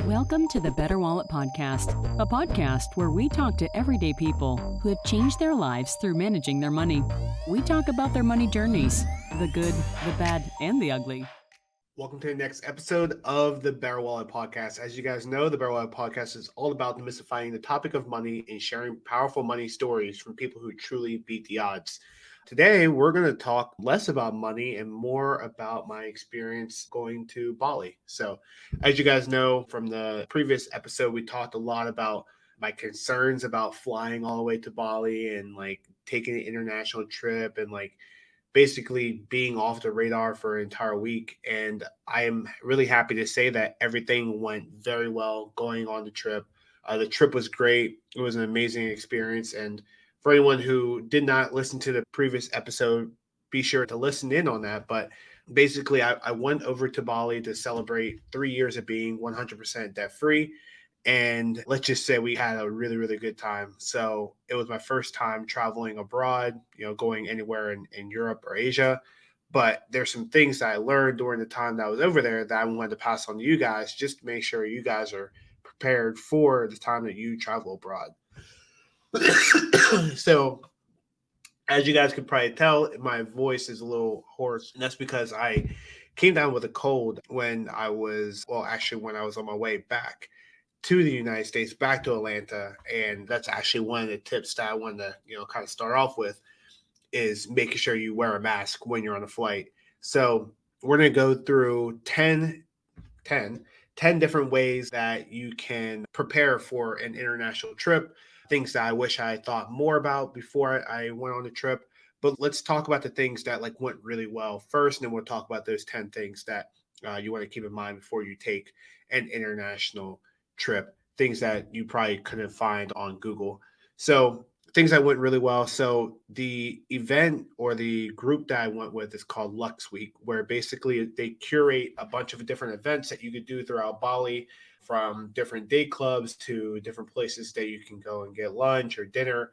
Welcome to the BetterWallet podcast, a podcast where we talk to everyday people who have changed their lives through managing their money. We talk about their money journeys, the good, the bad, and the ugly. Welcome to the next episode of the BetterWallet podcast. As you guys know, the BetterWallet podcast is all about demystifying the topic of money and sharing powerful money stories from people who truly beat the odds. Today, we're going to talk less about money and more about my experience going to Bali. So, as you guys know from the previous episode, we talked a lot about my concerns about flying all the way to Bali and taking an international trip and basically being off the radar for an entire week. And I am really happy to say that everything went very well going on the trip. The trip was great. It was an amazing experience. And for anyone who did not listen to the previous episode, be sure to listen in on that. But basically, I went over to Bali to celebrate 3 years of being 100% debt free. And let's just say we had a really, really good time. So it was my first time traveling abroad, going anywhere in Europe or Asia. But there's some things that I learned during the time that I was over there that I wanted to pass on to you guys, just to make sure you guys are prepared for the time that you travel abroad. So as you guys could probably tell, my voice is a little hoarse, and that's because I came down with a cold when I was on my way back to the United States, back to Atlanta. And that's actually one of the tips that I wanted to, kind of start off with, is making sure you wear a mask when you're on a flight. So we're going to go through 10 different ways that you can prepare for an international trip, things that I wish I thought more about before I went on the trip. But let's talk about the things that went really well first, and then we'll talk about those 10 things that you want to keep in mind before you take an international trip, things that you probably couldn't find on Google. So things that went really well. So the event or the group that I went with is called Lux Week, where basically they curate a bunch of different events that you could do throughout Bali, from different day clubs to different places that you can go and get lunch or dinner,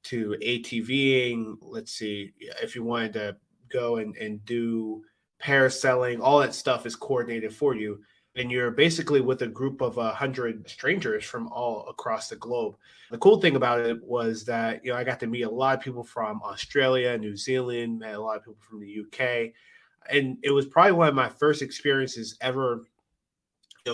to ATVing. Let's see, if you wanted to go and do parasailing, all that stuff is coordinated for you. And you're basically with a group of 100 strangers from all across the globe. The cool thing about it was that, I got to meet a lot of people from Australia, New Zealand, met a lot of people from the UK. And it was probably one of my first experiences ever,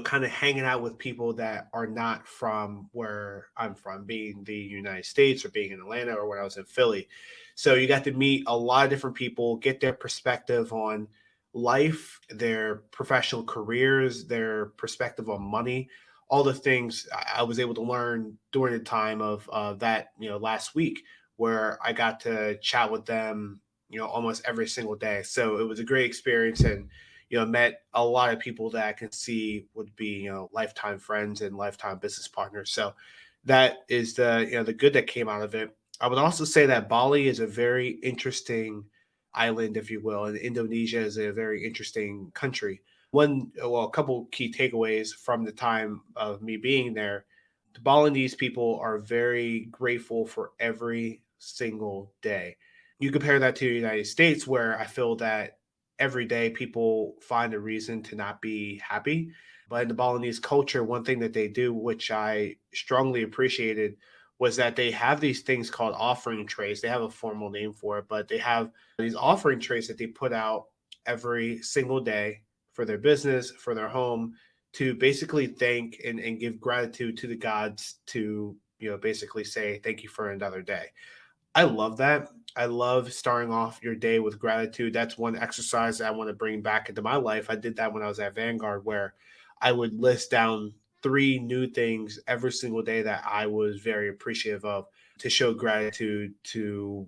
kind of hanging out with people that are not from where I'm from, being the United States or being in Atlanta or when I was in Philly. So you got to meet a lot of different people, get their perspective on life, their professional careers, their perspective on money, all the things I was able to learn during the time of that, last week, where I got to chat with them, almost every single day. So it was a great experience, and met a lot of people that I can see would be, lifetime friends and lifetime business partners. So that is the good that came out of it. I would also say that Bali is a very interesting island, if you will, and Indonesia is a very interesting country. A couple key takeaways from the time of me being there: the Balinese people are very grateful for every single day. You compare that to the United States, where I feel that every day people find a reason to not be happy. But in the Balinese culture, one thing that they do, which I strongly appreciated, was that they have these things called offering trays. They have a formal name for it, but they have these offering trays that they put out every single day for their business, for their home, to basically thank and give gratitude to the gods, to, basically say thank you for another day. I love that. I love starting off your day with gratitude. That's one exercise that I want to bring back into my life. I did that when I was at Vanguard, where I would list down 3 new things every single day that I was very appreciative of, to show gratitude to,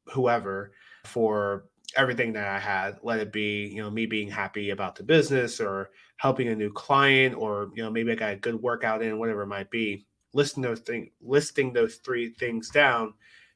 whoever, for everything that I had. Let it be, me being happy about the business, or helping a new client, or, maybe I got a good workout in, whatever it might be. Listing those 3 things down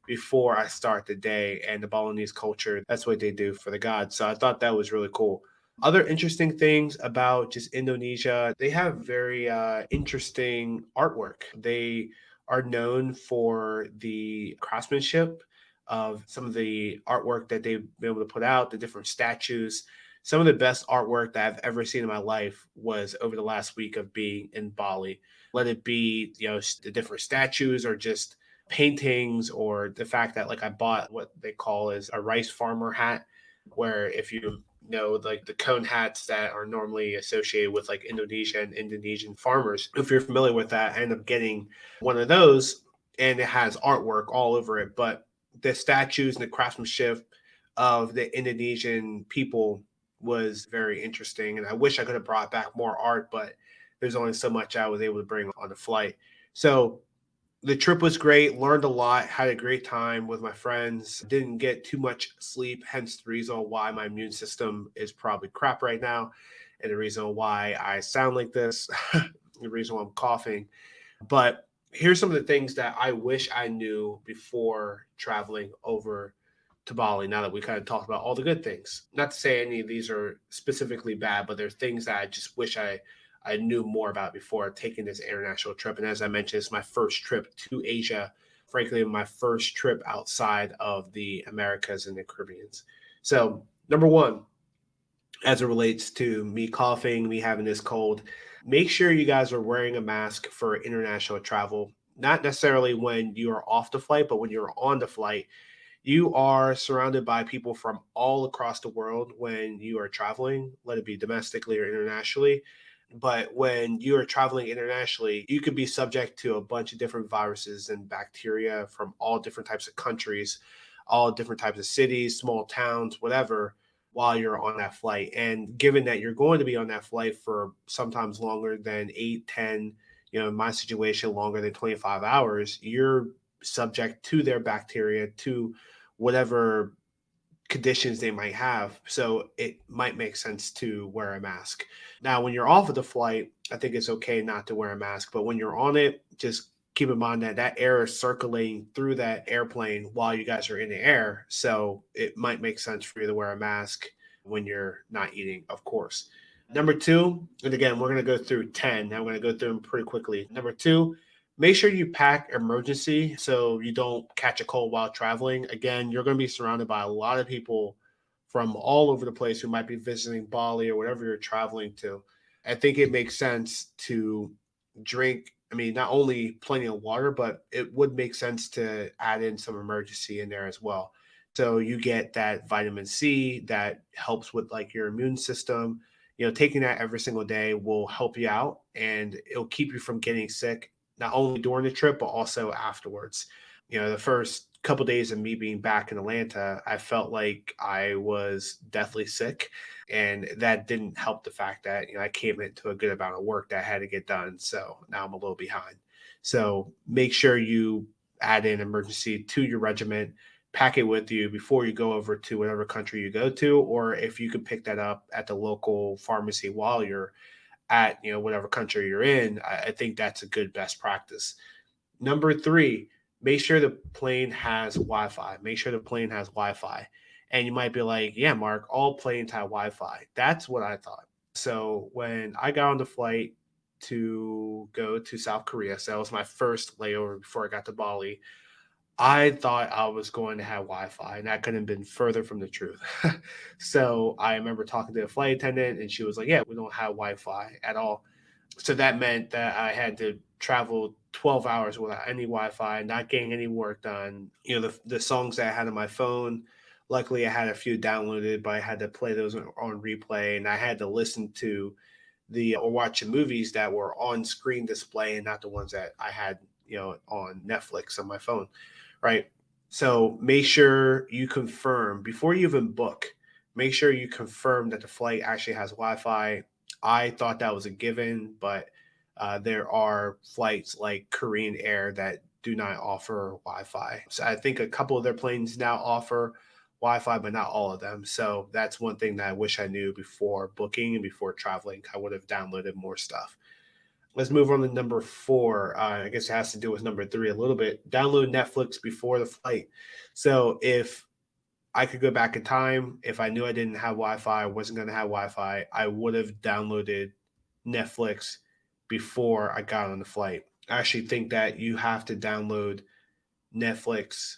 before I start the day. And the Balinese culture, that's what they do for the gods. So I thought that was really cool. Other interesting things about just Indonesia: they have very interesting artwork. They are known for the craftsmanship of some of the artwork that they've been able to put out, the different statues. some of the best artwork that I've ever seen in my life was over the last week of being in Bali. Let it be, the different statues or just paintings, or the fact that like I bought what they call is a rice farmer hat, where if you know like the cone hats that are normally associated with like Indonesia and Indonesian farmers, if you're familiar with that, I end up getting one of those, and it has artwork all over it. But the statues and the craftsmanship of the Indonesian people was very interesting. And I wish I could have brought back more art, but there's only so much I was able to bring on the flight. So the trip was great, learned a lot, had a great time with my friends, didn't get too much sleep, hence the reason why my immune system is probably crap right now, and the reason why I sound like this, the reason why I'm coughing. But here's some of the things that I wish I knew before traveling over to Bali, now that we kind of talked about all the good things. Not to say any of these are specifically bad, but there's things that I just wish I knew more about before taking this international trip. And as I mentioned, it's my first trip to Asia, frankly, my first trip outside of the Americas and the Caribbean. So, number one, as it relates to me coughing, me having this cold, make sure you guys are wearing a mask for international travel. Not necessarily when you are off the flight, but when you're on the flight. You are surrounded by people from all across the world when you are traveling, let it be domestically or internationally. But when you are traveling internationally, you could be subject to a bunch of different viruses and bacteria from all different types of countries, all different types of cities, small towns, whatever, while you're on that flight. And given that you're going to be on that flight for sometimes longer than 8, 10, in my situation, longer than 25 hours, you're subject to their bacteria, to whatever conditions they might have. So it might make sense to wear a mask. Now, when you're off of the flight, I think it's okay not to wear a mask. But when you're on it, just keep in mind that that air is circulating through that airplane while you guys are in the air. So it might make sense for you to wear a mask when you're not eating, of course. Number two, and again, we're going to go through 10. I'm going to go through them pretty quickly. Number two, make sure you pack emergency so you don't catch a cold while traveling. Again, you're going to be surrounded by a lot of people from all over the place who might be visiting Bali or whatever you're traveling to. I think it makes sense to drink, I mean, not only plenty of water, but it would make sense to add in some emergency in there as well. So you get that vitamin C that helps with like your immune system. Taking that every single day will help you out, and it'll keep you from getting sick, not only during the trip, but also afterwards. The first couple of days of me being back in Atlanta, I felt like I was deathly sick. And that didn't help the fact that, I came into a good amount of work that had to get done. So now I'm a little behind. So make sure you add in emergency to your regimen, pack it with you before you go over to whatever country you go to, or if you can pick that up at the local pharmacy while you're at whatever country you're in. I think that's a good best practice. Number three, make sure the plane has Wi-Fi. Make sure the plane has Wi-Fi. And you might be like, yeah, Mark, all planes have Wi-Fi. That's what I thought. So when I got on the flight to go to South Korea, so that was my first layover before I got to Bali, I thought I was going to have Wi-Fi, and that couldn't have been further from the truth. So I remember talking to the flight attendant, and she was like, "Yeah, we don't have Wi-Fi at all." So that meant that I had to travel 12 hours without any Wi-Fi, not getting any work done. The songs that I had on my phone, luckily I had a few downloaded, but I had to play those on replay, and I had to listen to or watch the movies that were on screen display and not the ones that I had, on Netflix on my phone. Right. So make sure you confirm before you even book, make sure you confirm that the flight actually has Wi-Fi. I thought that was a given, but there are flights like Korean Air that do not offer Wi-Fi. So I think a couple of their planes now offer Wi-Fi, but not all of them. So that's one thing that I wish I knew before booking and before traveling. I would have downloaded more stuff. Let's move on to number four. I guess it has to do with number three a little bit. Download Netflix before the flight. So if I could go back in time, if I knew I didn't have Wi-Fi, I wasn't going to have Wi-Fi, I would have downloaded Netflix before I got on the flight. I actually think that you have to download Netflix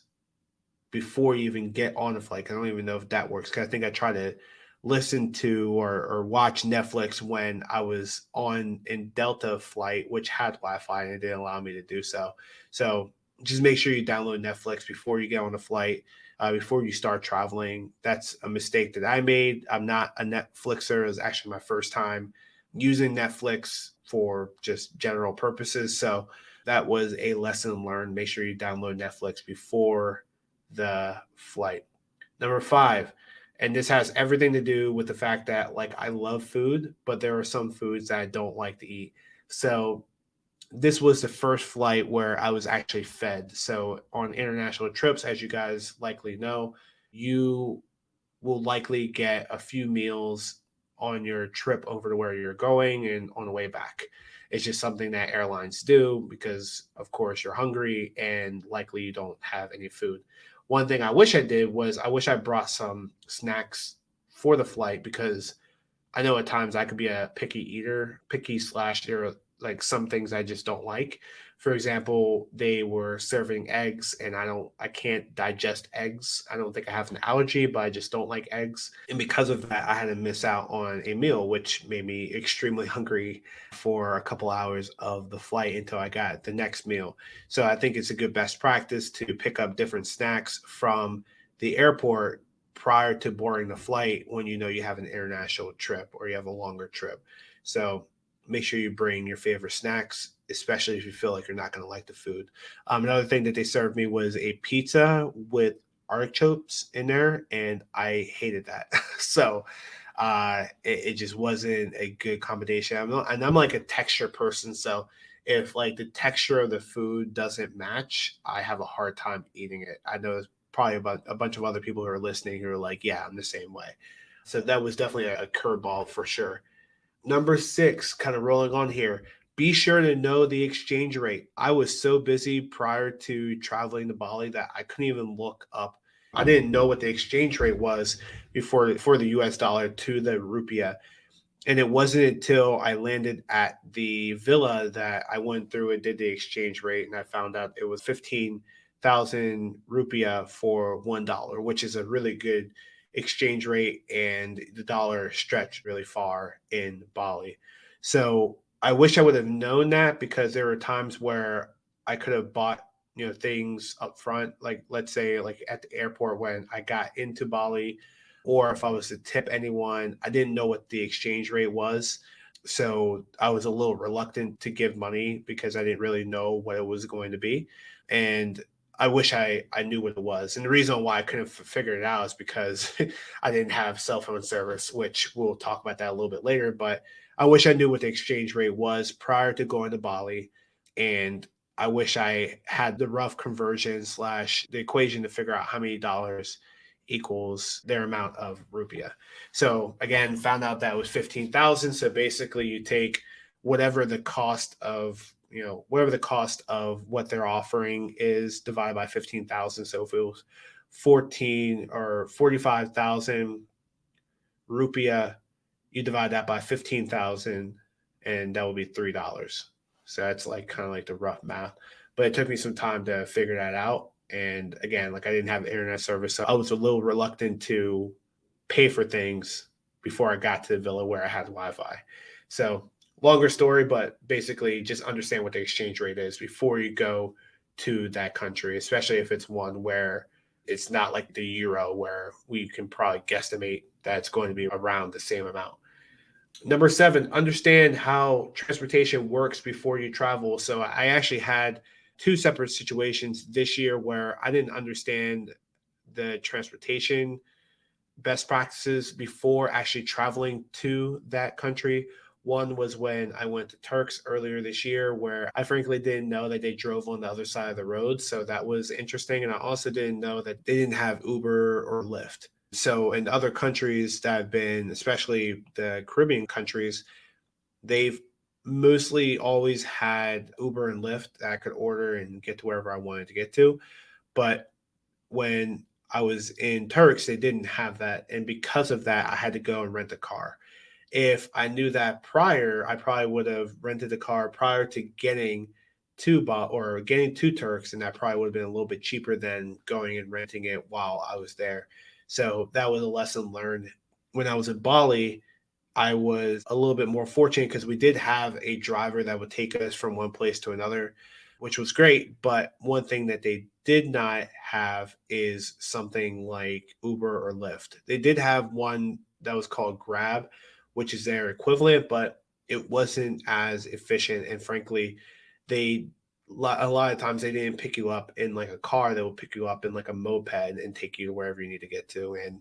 before you even get on the flight. I don't even know if that works, because I think I tried to listen to or watch Netflix when I was on in Delta flight, which had Wi-Fi and it didn't allow me to do so. So just make sure you download Netflix before you get on a flight, before you start traveling. That's a mistake that I made. I'm not a Netflixer. It was actually my first time using Netflix for just general purposes. So that was a lesson learned. Make sure you download Netflix before the flight. Number five, and this has everything to do with the fact that like I love food, but there are some foods that I don't like to eat. So this was the first flight where I was actually fed. So on international trips, as you guys likely know, you will likely get a few meals on your trip over to where you're going and on the way back. It's just something that airlines do because, of course, you're hungry and likely you don't have any food. One thing I wish I did was I wish I brought some snacks for the flight because I know at times I could be a picky eater, picky slash eater, like some things I just don't like. For example, they were serving eggs and I can't digest eggs. I don't think I have an allergy, but I just don't like eggs. And because of that, I had to miss out on a meal, which made me extremely hungry for a couple hours of the flight until I got the next meal. So I think it's a good best practice to pick up different snacks from the airport prior to boarding the flight when you know you have an international trip or you have a longer trip. So make sure you bring your favorite snacks, especially if you feel like you're not going to like the food. Another thing that they served me was a pizza with artichokes in there, and I hated that. So it just wasn't a good combination. I'm like a texture person, so if like the texture of the food doesn't match, I have a hard time eating it. I know probably about a bunch of other people who are listening who are like, yeah, I'm the same way. So that was definitely a curveball for sure. Number six, kind of rolling on here. Be sure to know the exchange rate. I was so busy prior to traveling to Bali that I couldn't even look up. I didn't know what the exchange rate was before for the US dollar to the rupiah. And it wasn't until I landed at the villa that I went through and did the exchange rate, and I found out it was 15,000 rupiah for $1, which is a really good exchange rate, and the dollar stretched really far in Bali. So I wish I would have known that because there were times where I could have bought things up front, like let's say like at the airport when I got into Bali, or if I was to tip anyone, I didn't know what the exchange rate was. So I was a little reluctant to give money because I didn't really know what it was going to be. And I wish I knew what it was. And the reason why I couldn't figure it out is because I didn't have cell phone service, which we'll talk about that a little bit later. But I wish I knew what the exchange rate was prior to going to Bali. And I wish I had the rough conversion slash the equation to figure out how many dollars equals their amount of rupiah. So again, found out that was 15,000. So basically you take whatever the cost of, whatever the cost of what they're offering is divided by 15,000. So if it was 14 or 45,000 rupiah, you divide that by 15,000 and that would be $3. So that's like kind of like the rough math. But it took me some time to figure that out. And again, like I didn't have internet service. So I was a little reluctant to pay for things before I got to the villa where I had Wi Fi. So longer story, but basically just understand what the exchange rate is before you go to that country, especially if it's one where it's not like the euro where we can probably guesstimate that it's going to be around the same amount. Number seven, understand how transportation works before you travel. So I actually had two separate situations this year where I didn't understand the transportation best practices before actually traveling to that country. One was when I went to Turks earlier this year, where I frankly didn't know that they drove on the other side of the road. So that was interesting. And I also didn't know that they didn't have Uber or Lyft. So in other countries that have been, especially the Caribbean countries, they've mostly always had Uber and Lyft that I could order and get to wherever I wanted to get to. But when I was in Turks, they didn't have that. And because of that, I had to go and rent a car. If I knew that prior, I probably would have rented a car prior to getting getting to Turks, and that probably would have been a little bit cheaper than going and renting it while I was there. So that was a lesson learned when I was in Bali, I was a little bit more fortunate because we did have a driver that would take us from one place to another, which was great. But one thing that they did not have is something like Uber or Lyft. They did have one that was called Grab, which is their equivalent, but it wasn't as efficient. And frankly, they a lot of times they didn't pick you up in like a car; they would pick you up in like a moped and take you to wherever you need to get to. And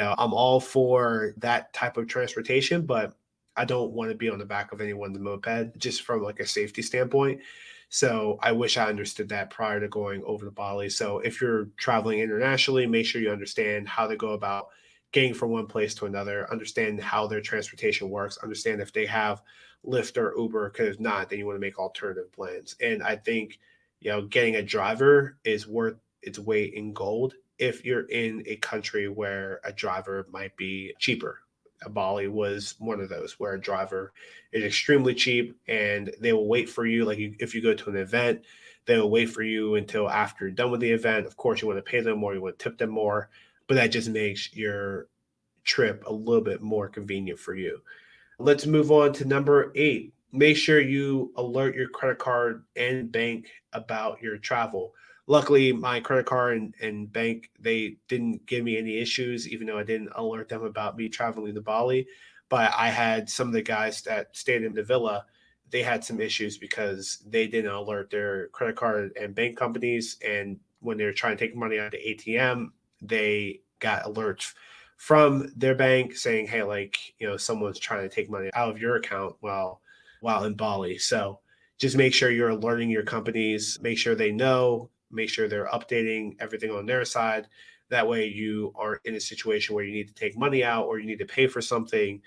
I'm all for that type of transportation, but I don't want to be on the back of anyone's moped just from like a safety standpoint. So I wish I understood that prior to going over to Bali. So if you're traveling internationally, make sure you understand how to go about getting from one place to another, understand how their transportation works, understand if they have Lyft or Uber, because if not, then you want to make alternative plans. And I think, getting a driver is worth its weight in gold if you're in a country where a driver might be cheaper. Bali was one of those where a driver is extremely cheap and they will wait for you. Like if you go to an event, they will wait for you until after you're done with the event. Of course, you want to pay them more, you want to tip them more, but that just makes your trip a little bit more convenient for you. Let's move on to number 8. Make sure you alert your credit card and bank about your travel. Luckily, my credit card and bank, they didn't give me any issues, even though I didn't alert them about me traveling to Bali. But I had some of the guys that stayed in the villa, they had some issues because they didn't alert their credit card and bank companies. And when they were trying to take money out of the ATM, they got alerts from their bank saying, hey, like, someone's trying to take money out of your account while in Bali. So just make sure you're alerting your companies, make sure they know, make sure they're updating everything on their side. That way you aren't in a situation where you need to take money out or you need to pay for something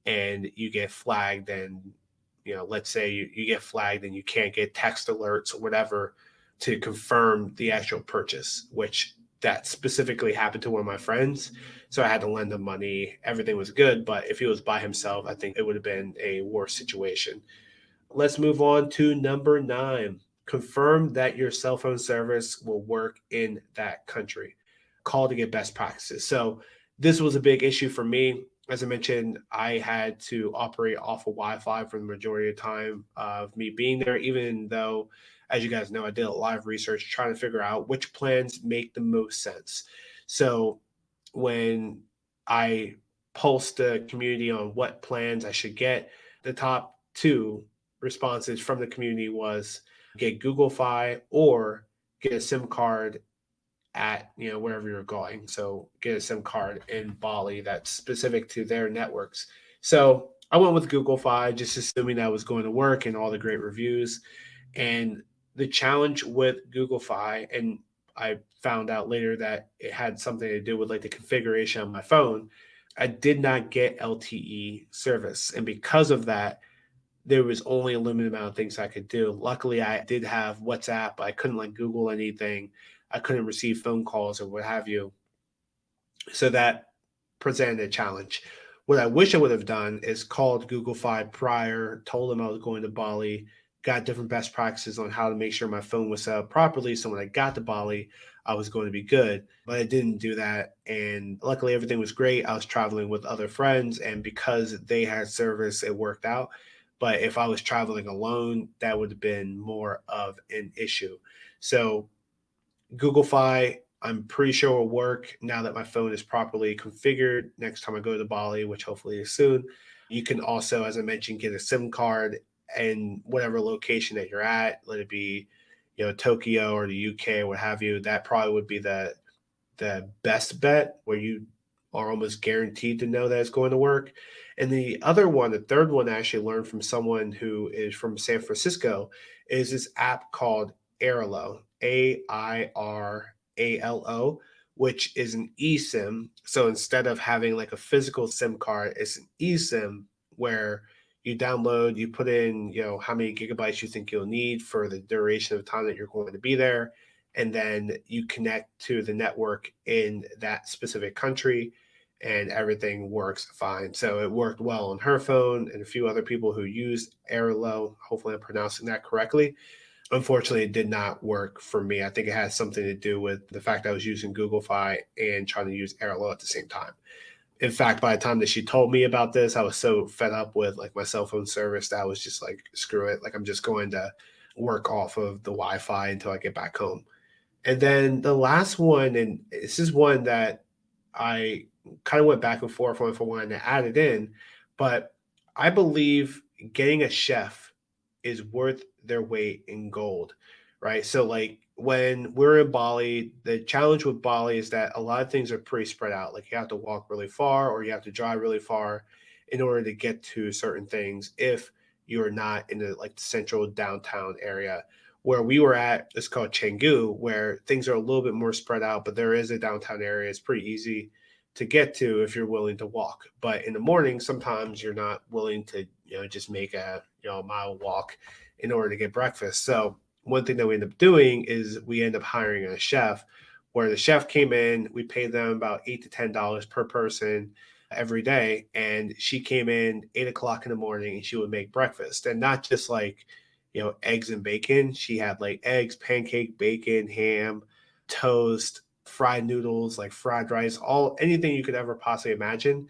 and you get flagged and let's say you get flagged and you can't get text alerts or whatever to confirm the actual purchase, which that specifically happened to one of my friends. So I had to lend him money. Everything was good. But if he was by himself, I think it would have been a worse situation. Let's move on to number 9. Confirm that your cell phone service will work in that country. Call to get best practices. So this was a big issue for me. As I mentioned, I had to operate off of Wi-Fi for the majority of the time of me being there, even though, as you guys know, I did a lot of research trying to figure out which plans make the most sense. So when I pulsed the community on what plans I should get, the top 2 responses from the community was get Google Fi or get a SIM card at wherever you're going. So get a SIM card in Bali that's specific to their networks. So I went with Google Fi, just assuming that was going to work and all the great reviews. And the challenge with Google Fi, and I found out later that it had something to do with like the configuration on my phone. I did not get LTE service, and because of that, there was only a limited amount of things I could do. Luckily, I did have WhatsApp. I couldn't like Google anything. I couldn't receive phone calls or what have you. So that presented a challenge. What I wish I would have done is called Google Fi prior, told them I was going to Bali, got different best practices on how to make sure my phone was set up properly. So when I got to Bali, I was going to be good. But I didn't do that. And luckily, everything was great. I was traveling with other friends. And because they had service, it worked out. But if I was traveling alone, that would have been more of an issue. So Google Fi, I'm pretty sure will work now that my phone is properly configured next time I go to Bali, which hopefully is soon. You can also, as I mentioned, get a SIM card in whatever location that you're at, let it be, Tokyo or the UK or what have you. That probably would be the best bet where you are almost guaranteed to know that it's going to work. And the other one, the third one I actually learned from someone who is from San Francisco, is this app called Airalo, AIRALO, which is an eSIM. So instead of having like a physical SIM card, it's an eSIM where you download, you put in, how many gigabytes you think you'll need for the duration of time that you're going to be there. And then you connect to the network in that specific country and everything works fine. So it worked well on her phone and a few other people who used Airlo. Hopefully I'm pronouncing that correctly. Unfortunately, it did not work for me. I think it has something to do with the fact I was using Google Fi and trying to use Airlo at the same time. In fact, by the time that she told me about this, I was so fed up with like my cell phone service that I was just like, screw it. Like I'm just going to work off of the Wi-Fi until I get back home. And then the last one, and this is one that I kind of went back and forth on if I wanted to add it in, but I believe getting a chef is worth their weight in gold, right? So, like when we're in Bali, the challenge with Bali is that a lot of things are pretty spread out. Like you have to walk really far or you have to drive really far in order to get to certain things if you're not in the like central downtown area. Where we were at, it's called Canggu, where things are a little bit more spread out, but there is a downtown area. It's pretty easy to get to if you're willing to walk. But in the morning, sometimes you're not willing to, just make a, mile walk in order to get breakfast. So one thing that we end up doing is we end up hiring a chef where the chef came in, we paid them about $8 to $10 per person every day. And she came in 8 o'clock in the morning and she would make breakfast, and not just like, eggs and bacon. She had like eggs, pancake, bacon, ham, toast, fried noodles, like fried rice, all anything you could ever possibly imagine.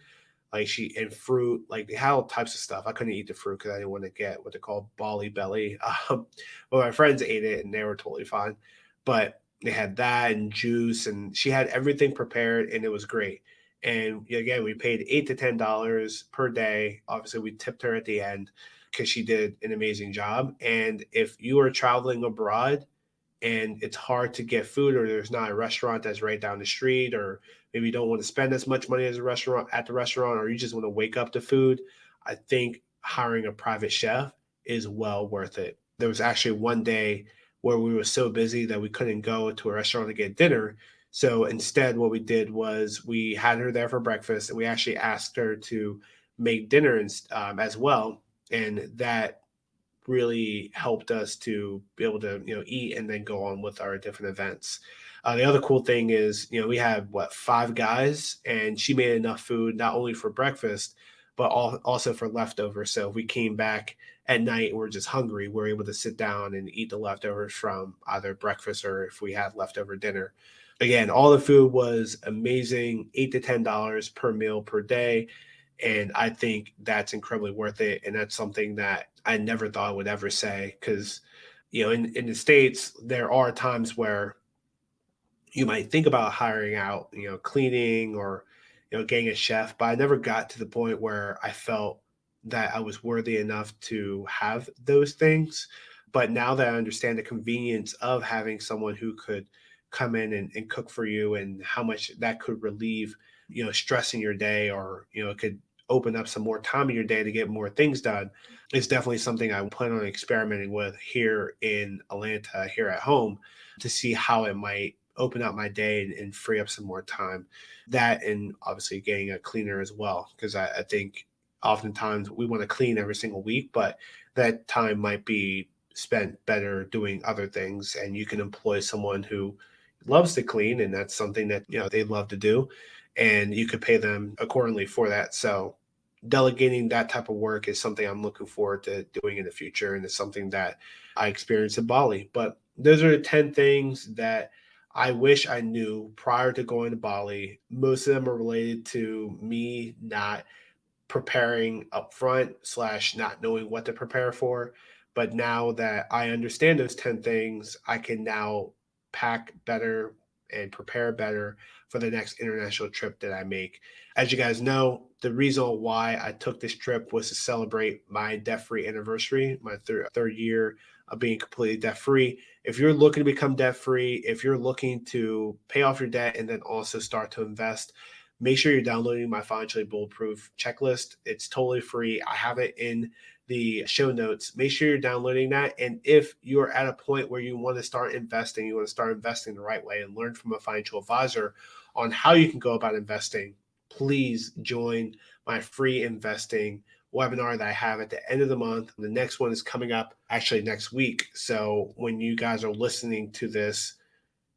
Like she and fruit, like they had all types of stuff. I couldn't eat the fruit because I didn't want to get what they call Bali belly. But my friends ate it and they were totally fine. But they had that and juice, and she had everything prepared, and it was great. And again, we paid $8 to $10 per day. Obviously, we tipped her at the end because she did an amazing job. And if you are traveling abroad and it's hard to get food, or there's not a restaurant that's right down the street, or maybe you don't want to spend as much money as a restaurant at the restaurant, or you just want to wake up to food, I think hiring a private chef is well worth it. There was actually one day where we were so busy that we couldn't go to a restaurant to get dinner. So instead, what we did was we had her there for breakfast, and we actually asked her to make dinner as well, and that really helped us to be able to eat and then go on with our different events. The other cool thing is we had what, 5 guys, and she made enough food not only for breakfast but also for leftovers. So if we came back at night and we're just hungry, we're able to sit down and eat the leftovers from either breakfast or if we had leftover dinner. Again, all the food was amazing, $8 to $10 per meal per day. And I think that's incredibly worth it. And that's something that I never thought I would ever say because, in the States, there are times where you might think about hiring out, cleaning or, getting a chef, but I never got to the point where I felt that I was worthy enough to have those things. But now that I understand the convenience of having someone who could come in and cook for you and how much that could relieve, stress in your day, or, it could open up some more time in your day to get more things done, it's definitely something I plan on experimenting with here in Atlanta, here at home, to see how it might open up my day and free up some more time. That, and obviously getting a cleaner as well, because I think oftentimes we want to clean every single week, but that time might be spent better doing other things. And you can employ someone who loves to clean, and that's something that they love to do, and you could pay them accordingly for that. So delegating that type of work is something I'm looking forward to doing in the future, and it's something that I experienced in Bali. But those are the 10 things that I wish I knew prior to going to Bali. Most of them are related to me not preparing upfront slash not knowing what to prepare for. But now that I understand those 10 things, I can now pack better and prepare better for the next international trip that I make. As you guys know, the reason why I took this trip was to celebrate my debt-free anniversary, my third year of being completely debt-free. If you're looking to become debt-free, if you're looking to pay off your debt and then also start to invest, make sure you're downloading my Financially Bulletproof checklist. It's totally free. I have it in the show notes. Make sure you're downloading that. And if you're at a point where you want to start investing, you want to start investing the right way and learn from a financial advisor on how you can go about investing, please join my free investing webinar that I have at the end of the month. The next one is coming up actually next week. So when you guys are listening to this,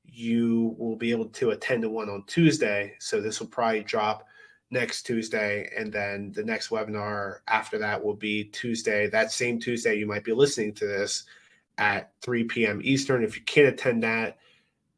you will be able to attend the one on Tuesday. So this will probably drop next Tuesday. And then the next webinar after that will be Tuesday. That same Tuesday, you might be listening to this at 3 p.m. Eastern. If you can't attend that,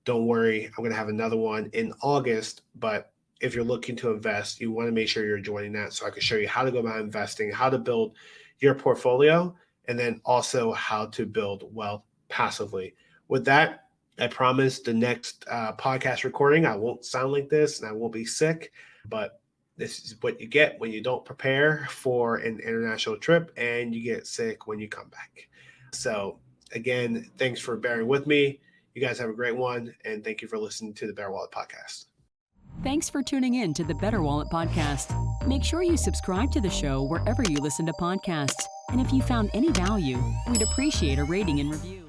don't worry. I'm going to have another one in August, but if you're looking to invest, you want to make sure you're joining that so I can show you how to go about investing, how to build your portfolio, and then also how to build wealth passively. With that, I promise the next podcast recording, I won't sound like this and I won't be sick, but this is what you get when you don't prepare for an international trip and you get sick when you come back. So again, thanks for bearing with me. You guys have a great one, and thank you for listening to the BetterWallet podcast. Thanks for tuning in to the BetterWallet podcast. Make sure you subscribe to the show wherever you listen to podcasts. And if you found any value, we'd appreciate a rating and review.